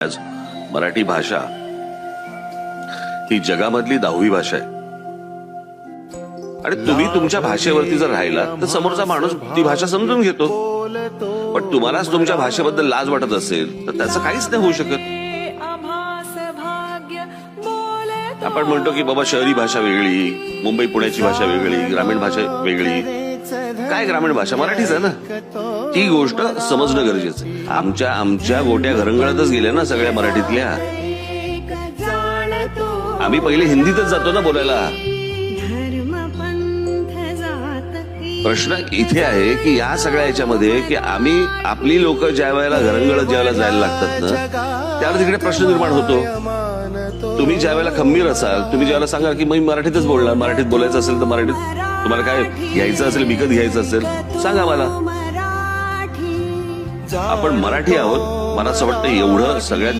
आज मराठी भाषा ही जगामधली 10वी भाषा आहे आणि तुम्ही तुमच्या भाषेवरती जर राहिला तर समोरचा माणूस ती भाषा समजून घेतो. पण तुम्हालाच तुमच्या भाषेबद्दल लाज वाटत असेल तर त्याचं काहीच नाही होऊ शकत. आपण म्हणतो की बाबा शहरी भाषा वेगळी, मुंबई पुण्याची भाषा वेगळी, ग्रामीण भाषा वेगळी. काय ग्रामीण भाषा? मराठीच आहे ना. ती गोष्ट समजणं गरजेचं. आमच्या गोट्या घरंगळतच गेल्या ना सगळ्या मराठीतल्या. आम्ही पहिले हिंदीतच जातो ना बोलायला. प्रश्न इथे आहे की या सगळ्या याच्यामध्ये की आम्ही आपली लोक ज्या वेळेला घरंगळत ज्या वेळेला जायला लागतात ना त्यावेळेला तिकडे प्रश्न निर्माण होतो. तुम्ही ज्या वेळेला खंबीर असाल, तुम्ही ज्यावेळेला सांगा की मी मराठीतच बोलणार, मराठीत बोलायचं असेल तर मराठीत, तुम्हाला काय घ्यायचं असेल, विकत घ्यायचं असेल सांगा मला. आपण मराठी आहोत. मला असं वाटतं एवढं सगळ्यात